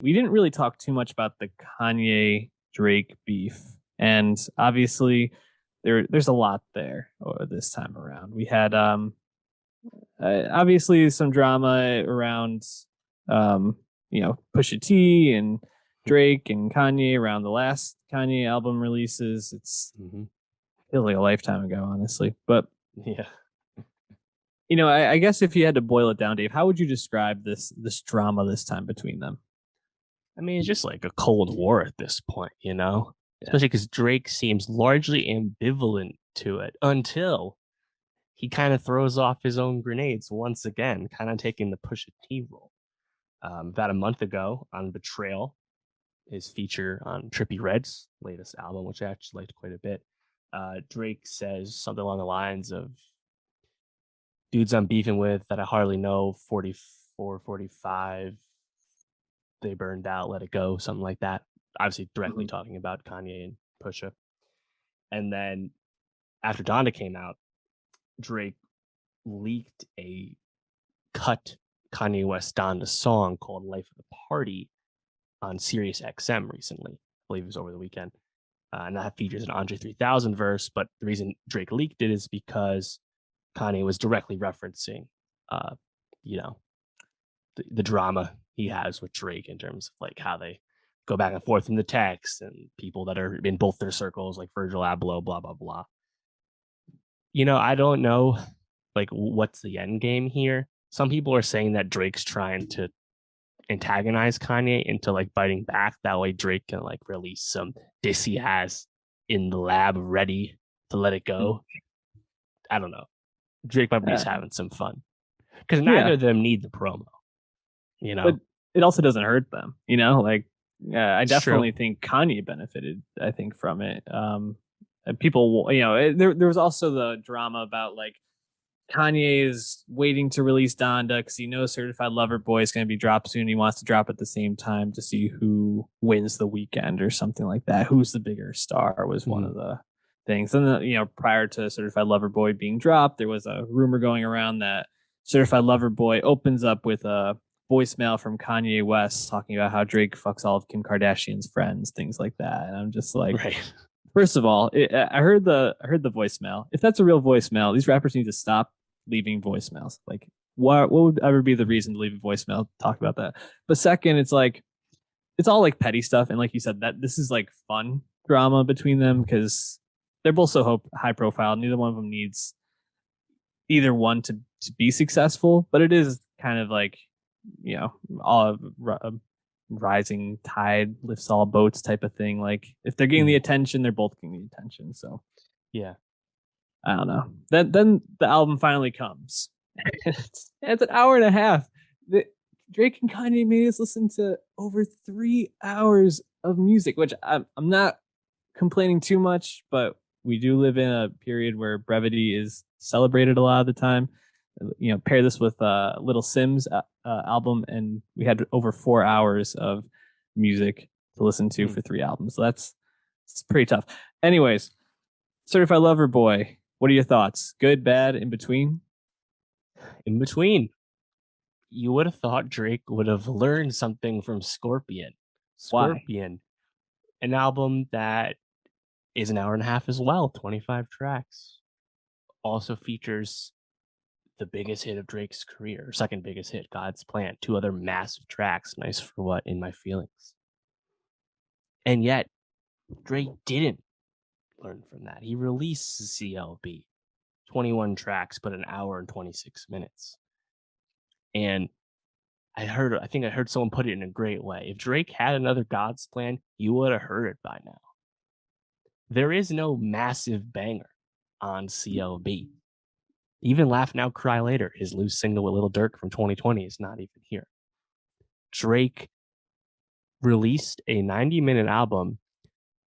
We didn't really talk too much about the Kanye Drake beef, and obviously there's a lot there this time around. We had obviously some drama around um Pusha T and Drake and Kanye around the last Kanye album releases. It's Mm-hmm. feels like a lifetime ago, honestly. But Yeah. I guess if you had to boil it down, Dave, how would you describe this drama this time between them? I mean, it's just like a Cold War at this point, Yeah. Especially because Drake seems largely ambivalent to it until he kind of throws off his own grenades once again, kind of taking the Pusha T role. About a month ago on Betrayal, his feature on Trippie Redd's latest album, which I actually liked quite a bit, Drake says something along the lines of, dudes I'm beefing with that I hardly know, 44, 45, they burned out, let it go, something like that. Obviously, directly Mhm. talking about Kanye and Pusha. And then after Donda came out, Drake leaked a cut Kanye West Donda song called Life of the Party on Sirius XM recently. I believe it was over the weekend. And that features an Andre 3000 verse. But the reason Drake leaked it is because Kanye was directly referencing, uh, you know, the drama he has with Drake in terms of like how they go back and forth in the text and people that are in both their circles, like Virgil Abloh, blah, blah, blah. I don't know like what's the end game here. Some people are saying that Drake's trying to antagonize Kanye into like biting back. That way Drake can like release some diss he has in the lab ready to let it go. I don't know. Drake might be just Uh, having some fun because neither yeah, of them need the promo, you but know? it also doesn't hurt them, like I It's true. definitely think Kanye benefited, I think, from it. And people, there was also the drama about like Kanye is waiting to release Donda because he knows Certified Lover Boy is going to be dropped soon. He wants to drop at the same time to see who wins the weekend or something like that. Who's the bigger star was one Mhm. of the things. And prior to Certified Lover Boy being dropped, there was a rumor going around that Certified Lover Boy opens up with a voicemail from Kanye West talking about how Drake fucks all of Kim Kardashian's friends, things like that. And I'm just like, Right. first of all, I heard the voicemail. If that's a real voicemail, these rappers need to stop leaving voicemails. Like, what would ever be the reason to leave a voicemail? Talk about that. But second, it's like it's all like petty stuff, and like you said, that this is like fun drama between them because they're both so high profile. Neither one of them needs either one to be successful, but it is kind of like all a rising tide lifts all boats type of thing. Like if they're getting the Mm. attention, they're both getting the attention. So Yeah. I don't know. Then the album finally comes. It's an hour and a half. The, Drake and Kanye made us listen to over 3 hours of music, which I'm not complaining too much, but we do live in a period where brevity is celebrated a lot of the time. Pair this with Little Sims album, and we had over 4 hours of music to listen to Mm. for three albums. So it's pretty tough. Anyways, Certified Lover Boy. What are your thoughts? Good, bad, in between? In between, you would have thought Drake would have learned something from Scorpion. Why? Scorpion, an album that is an hour and a half as well, 25 tracks. Also features the biggest hit of Drake's career, second biggest hit, God's Plan, two other massive tracks, Nice for What, In My Feelings. And yet, Drake didn't learn from that. He released CLB, 21 tracks, but an hour and 26 minutes. And I think I heard someone put it in a great way. If Drake had another God's Plan, you would have heard it by now. There is no massive banger on CLB. Even Laugh Now, Cry Later, his loose single with Lil Durk from 2020, is not even here. Drake released a 90-minute album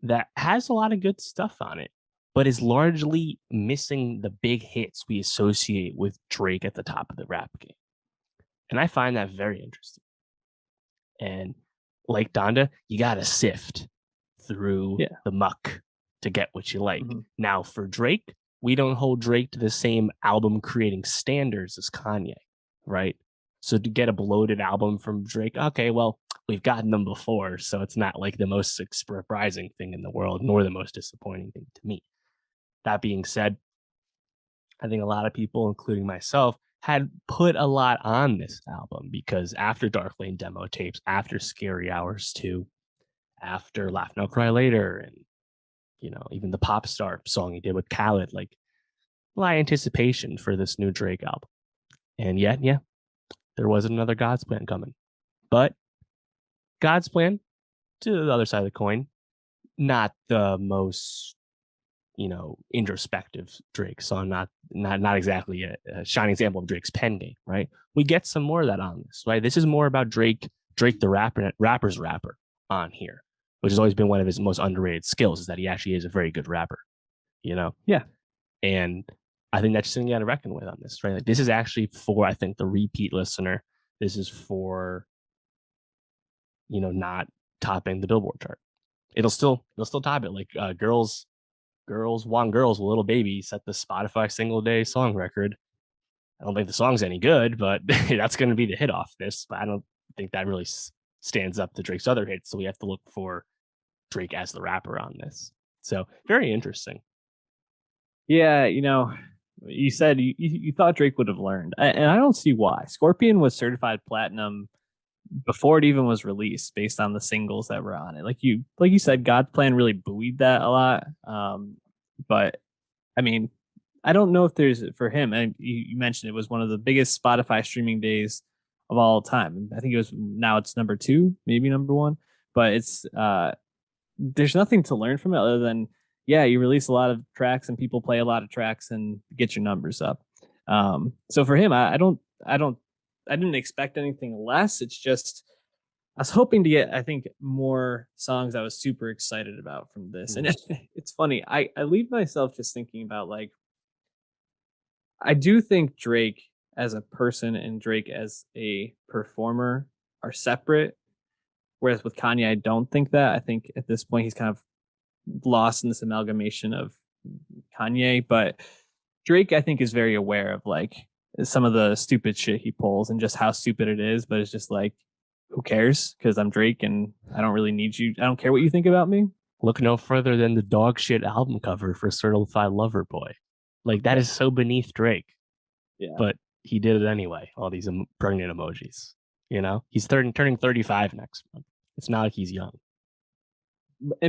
that has a lot of good stuff on it, but is largely missing the big hits we associate with Drake at the top of the rap game. And I find that very interesting. And like Donda, you got to sift through Yeah. the muck to get what you like. Mm-hmm. Now, for Drake, we don't hold Drake to the same album creating standards as Kanye, right? So to get a bloated album from Drake, okay, well, we've gotten them before, so it's not like the most surprising thing in the world, nor the most disappointing thing to me. That being said, I think a lot of people, including myself, had put a lot on this album because after Dark Lane demo tapes, after Scary Hours 2, after Laugh Now Cry Later, and even the Pop Star song he did with Khaled, like a lot of anticipation for this new Drake album. And yet, yeah, there was another God's Plan coming. But God's Plan, to the other side of the coin, not the most introspective Drake song, not exactly a shining example of Drake's pen game, right? We get some more of that on this, right? This is more about Drake the rapper's rapper on here, which has always been one of his most underrated skills, is that he actually is a very good rapper, you know? Yeah. And I think that's something you got to reckon with on this, right? Like, this is actually for, I think, the repeat listener. This is for, not topping the Billboard chart. It'll still top it. Like Girls Want Girls with Little Baby set the Spotify single day song record. I don't think the song's any good, but that's going to be the hit off this. But I don't think that really stands up to Drake's other hits. So we have to look for Drake as the rapper on this. So very interesting. Yeah, you said you thought Drake would have learned, and I don't see why. Scorpion was certified platinum before it even was released, based on the singles that were on it. Like you said, God's Plan really buoyed that a lot. But I mean, I don't know if there's for him. And you mentioned it was one of the biggest Spotify streaming days of all time. I think it was now it's number two, maybe number one. But it's there's nothing to learn from it other than yeah, you release a lot of tracks and people play a lot of tracks and get your numbers up. So for him, I didn't expect anything less. It's just I was hoping to get, I think, more songs I was super excited about from this. And it's funny. I leave myself just thinking about like I do think Drake as a person and Drake as a performer are separate. Whereas with Kanye, I don't think that. I think at this point he's kind of lost in this amalgamation of Kanye, but Drake, I think, is very aware of like some of the stupid shit he pulls and just how stupid it is. But it's just like, who cares? Because I'm Drake and I don't really need you. I don't care what you think about me. Look no further than the dog shit album cover for Certified Lover Boy. Like, that Yeah. is so beneath Drake, Yeah. but he did it anyway. All these pregnant emojis. He's turning 35 next month. It's not like he's young.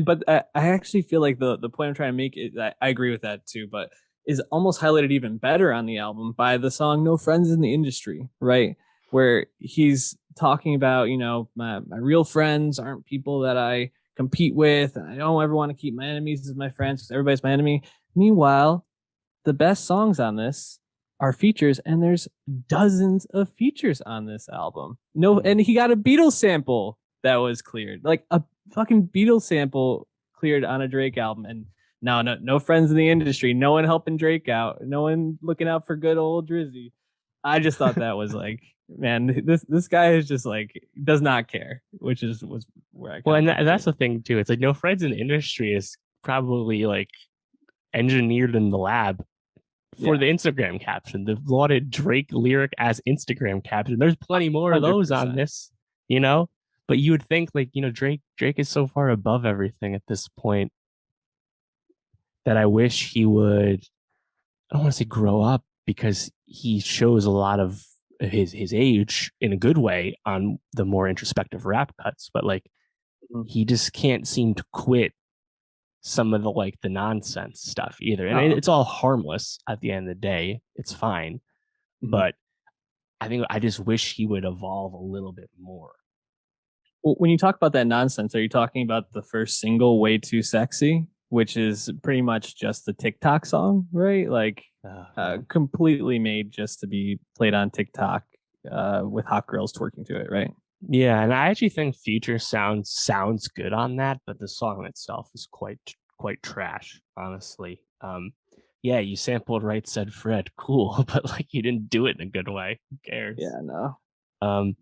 But I actually feel like the point I'm trying to make is I agree with that too, but is almost highlighted even better on the album by the song "No Friends in the Industry," right? Where he's talking about my real friends aren't people that I compete with, and I don't ever want to keep my enemies as my friends because everybody's my enemy. Meanwhile, the best songs on this are features, and there's dozens of features on this album. No, and he got a Beatles sample that was cleared, like a fucking Beatles sample cleared on a Drake album, and no friends in the industry, no one helping Drake out, no one looking out for good old Drizzy. I just thought that was like, man, this guy is just like does not care, which was where I Well, kind and, of took that's it. the thing too. It's like no friends in the industry is probably like engineered in the lab for Yeah, the Instagram caption, the lauded Drake lyric as Instagram caption. There's plenty more of hundred those on percent. this, you know. But you would think like Drake is so far above everything at this point that I wish he would. I don't want to say grow up because he shows a lot of his age in a good way on the more introspective rap cuts, but like Mhm. he just can't seem to quit some of the like the nonsense stuff either. And Oh, it's all harmless at the end of the day. It's fine. mhm. But I think I just wish he would evolve a little bit more. Well, when you talk about that nonsense, are you talking about the first single, Way Too Sexy, which is pretty much just a TikTok song, right? Like Yeah. completely made just to be played on TikTok with hot girls twerking to it, right? Yeah, and I actually think Future sounds good on that, but the song itself is quite trash, honestly. Yeah, you sampled Right Said Fred, cool, but like you didn't do it in a good way. Who cares? Yeah, no. Um,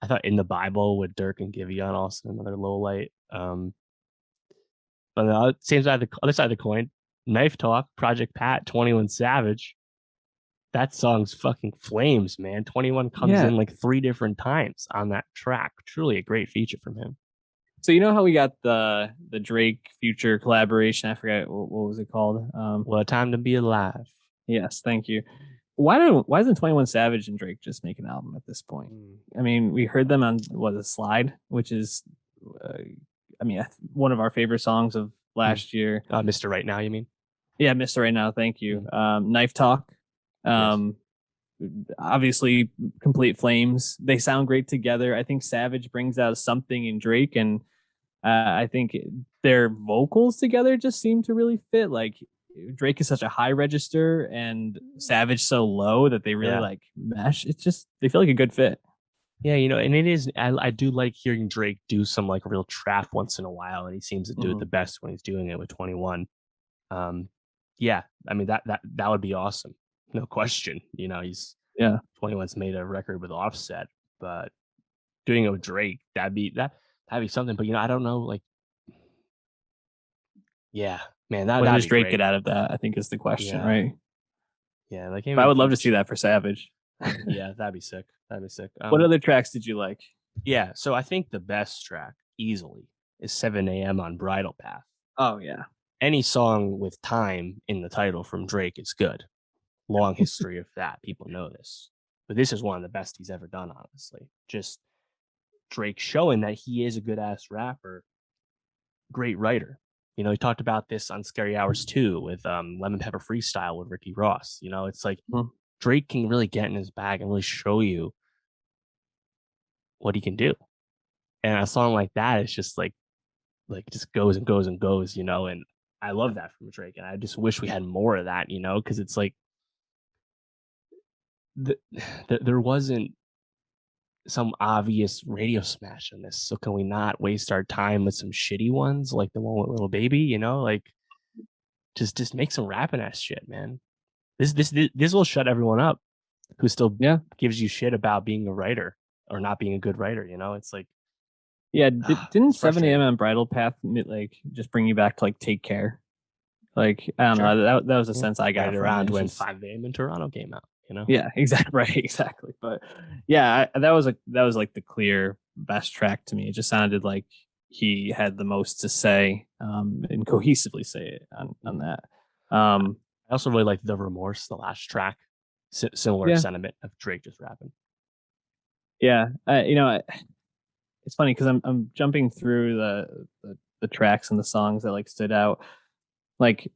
I thought In the Bible with Dirk and Giveon also another low light. But the same side of the other side of the coin, Knife Talk, Project Pat, 21 Savage. that song's fucking flames, man. 21 comes Yeah. in like 3 different times on that track. Truly a great feature from him. So you know how we got the Drake Future collaboration? I forget what was it called. What a time to be alive. Yes, thank you. Why doesn't 21 Savage and Drake just make an album at this point? Mm. I mean, we heard them on what a slide, which is, uh, I mean, one of our favorite songs of Mm. last year. Mr. Right Now, you mean? Yeah, Mr. Right Now, thank you. Mm. Knife Talk, Yes. um, obviously, Complete Flames. They sound great together. I think Savage brings out something in Drake, and I think their vocals together just seem to really fit. Like Drake is such a high register and Savage so low that they really Yeah. like mesh. It's just they feel like a good fit. Yeah, you know, and it is. I do like hearing Drake do some like real trap once in a while, and he seems to do it Mm-hmm. the best when he's doing it with 21. Um, yeah, I mean that would be awesome, no question. You know, he's Yeah. 21's made a record with Offset, but doing it with Drake, that'd be something. But you know, I don't know, like, yeah, man, What that'd does be Drake get great. out of that? I think is the question, Yeah, right? yeah, like But I even would love to see that for Savage. yeah, that'd be sick. That'd be sick. What other tracks did you like? Yeah, so I think the best track easily is 7 a.m. on Bridal Path. Oh yeah. Any song with time in the title from Drake is good. Long history of that. People know this. But this is one of the best he's ever done, honestly. Just Drake showing that he is a good ass rapper, great writer. You know, he talked about this on Scary Hours too with Lemon Pepper Freestyle with Ricky Ross. You know, it's like Mhm. Drake can really get in his bag and really show you what he can do. And a song like that is just like it just goes and goes and goes, you know, and I love that from Drake. And I just wish we had more of that, you know, because it's like the, there wasn't some obvious radio smash in this. So can we not waste our time with some shitty ones like the one with Little Baby? You know, like just make some rapping ass shit, man. This will shut everyone up who still Yeah. gives you shit about being a writer or not being a good writer. You know, it's like Yeah. Didn't it's 7 a.m. frustrating. on Bridal Path like just bring you back to like Take Care? Like I don't Sure, know. That was the yeah. sense I Right got from it. around It's when just 5 a.m. in Toronto came out. You know, yeah, exactly right, exactly. But yeah, that was like the clear best track to me. It just sounded like he had the most to say and cohesively say it on mm. that. I Um, also really like the Remorse, the last track. Similar yeah, sentiment of Drake just rapping. yeah. You know, it's funny because I'm jumping through the tracks and the songs that like stood out. Like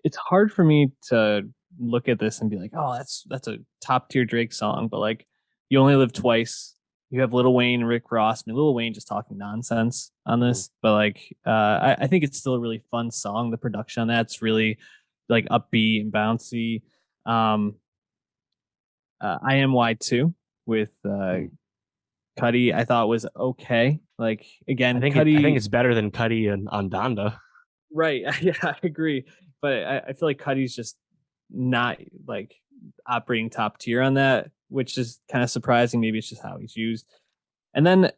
it's hard for me to look at this and be like, oh, that's a top tier Drake song, but like you only live twice. You have Lil Wayne and Rick Ross. I mean, Lil Wayne just talking nonsense on Mm. this, but like I think it's still a really fun song. The production on that's really like upbeat and bouncy. Um, I am Y2 with Mm. Cuddy. I thought was okay. Like again, I think Cuddy. it's better than Cuddy and on Donda. Right. Yeah, I agree. But I feel like Cuddy's just not like operating top tier on that, which is kind of surprising. Maybe it's just how he's used. And then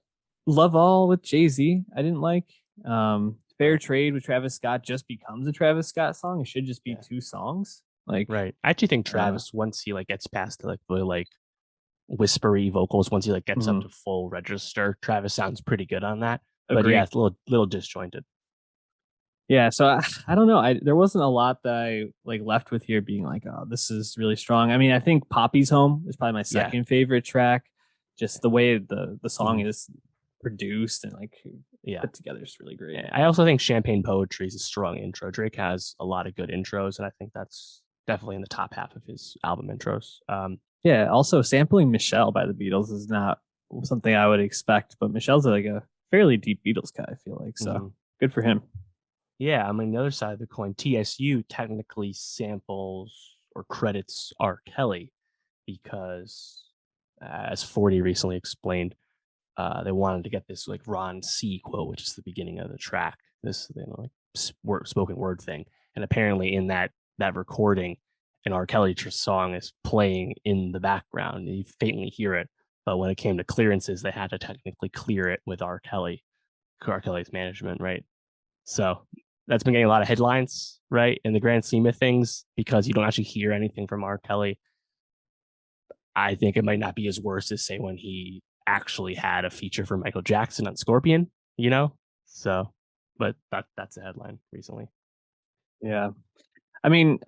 Love All with Jay-Z, I didn't like. Fair Oh, Trade with Travis Scott just becomes a Travis Scott song. It should just be yeah. two songs. Like, Right. I actually think uh, Travis, once he like gets past the like whispery vocals, once he like gets up mhm, to full register, Travis sounds pretty good on that. But yeah, agree. it's a little disjointed. Yeah, so I don't know. There wasn't a lot that I like left with here being like, oh, this is really strong. I mean, I think Poppy's Home is probably my Yeah. second favorite track. Just the way the song Mhm. is produced and like Yeah. put together is really great. Yeah. I also think Champagne Poetry is a strong intro. Drake has a lot of good intros, and I think that's definitely in the top half of his album intros. Yeah. Also, sampling Michelle by the Beatles is not something I would expect, but Michelle's like a fairly deep Beatles guy. I feel like so mhm. good for him. Yeah, I mean the other side of the coin, TSU technically samples or credits R. Kelly because, as 40 recently explained, they wanted to get this like Ron C quote, which is the beginning of the track. This like spoken word thing, and apparently in that recording, an R. Kelly song is playing in the background. And you faintly hear it, but when it came to clearances, they had to technically clear it with R. Kelly's management, right? So that's been getting a lot of headlines, right? In the grand scheme of things, because you don't actually hear anything from R. Kelly. I think it might not be as worse as say when he actually had a feature for Michael Jackson on Scorpion, you know? So, but that's a headline recently. Yeah. I mean,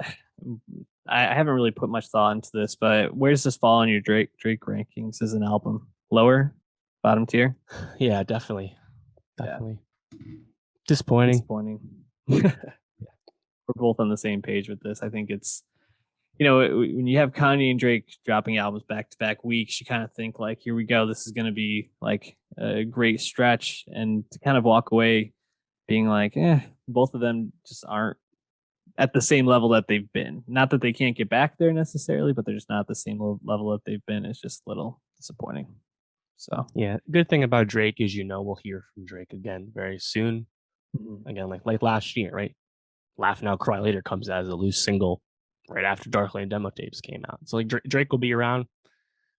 I haven't really put much thought into this, but where does this fall on your Drake rankings as an album? Lower, bottom tier? Yeah, definitely. Yeah, Definitely. Disappointing. disappointing. We're both on the same page with this. I think it's when you have Kanye and Drake dropping albums back to back weeks, you kind of think like, here we go, this is going to be like a great stretch, and to kind of walk away being like, both of them just aren't at the same level that they've been. Not that they can't get back there necessarily, but they're just not at the same level that they've been. It's just a little disappointing. So, Yeah. Good thing about Drake is we'll hear from Drake again very soon. mhm. Again, like last year, right? Laugh Now, Cry Later comes out as a loose single right after Dark Lane demo tapes came out. So like Drake will be around.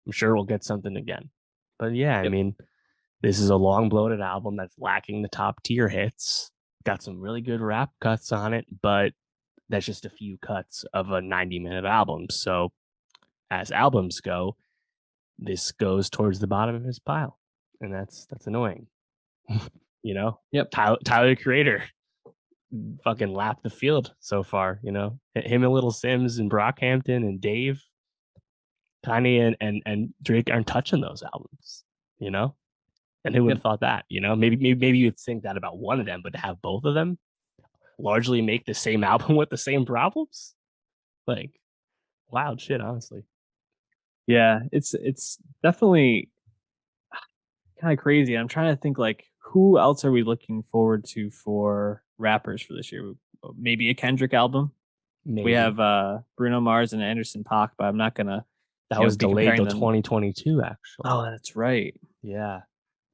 I'm sure we'll get something again. But yeah, I Yep, mean, this is a long bloated album that's lacking the top tier hits. Got some really good rap cuts on it, but that's just a few cuts of a 90-minute album. So as albums go, this goes towards the bottom of his pile. And that's annoying. you know? yep, Tyler the Creator fucking lapped the field so far, Him and Little Sims and Brockhampton and Dave, Kanye and Drake aren't touching those albums, you know? And who would yep. have thought that? Maybe you'd think that about one of them, but to have both of them largely make the same album with the same problems, like wild shit, honestly. Yeah, it's definitely kind of crazy. I'm trying to think like who else are we looking forward to for rappers for this year? Maybe a Kendrick album. We Maybe have Bruno Mars and Anderson .Paak, but I'm not gonna, that was be delayed comparing till them. 2022. Actually, Oh, that's right. yeah.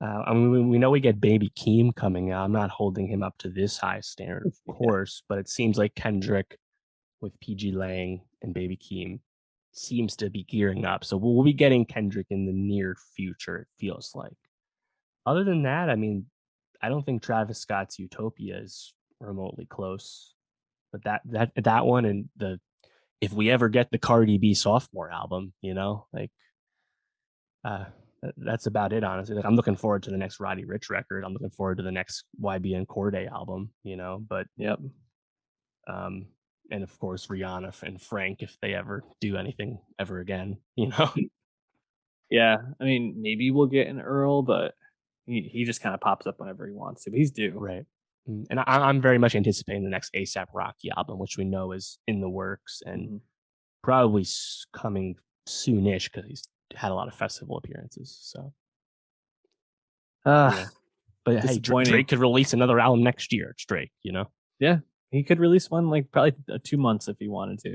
I mean, we know we get Baby Keem coming out. I'm not holding him up to this high standard, of Yeah. course, but it seems like Kendrick with PG Lang and Baby Keem seems to be gearing up. So we'll be getting Kendrick in the near future, it feels like. Other than that, I mean, I don't think Travis Scott's Utopia is remotely close. But that one and the if we ever get the Cardi B sophomore album, like uh that's about it, honestly. Like I'm looking forward to the next Roddy Rich record. I'm looking forward to the next YBN Corday album, but Yep. um and of course Rihanna and Frank if they ever do anything ever again. Yeah. I mean, maybe we'll get an Earl, but he just kind of pops up whenever he wants to. But he's due. Right. And I'm very much anticipating the next ASAP Rocky album, which we know is in the works and Mm-hmm. probably coming soonish because he's had a lot of festival appearances. So Uh, yeah, but hey, disappointing. Drake could release another album next year. It's Drake. Yeah. He could release one like probably 2 months if he wanted to.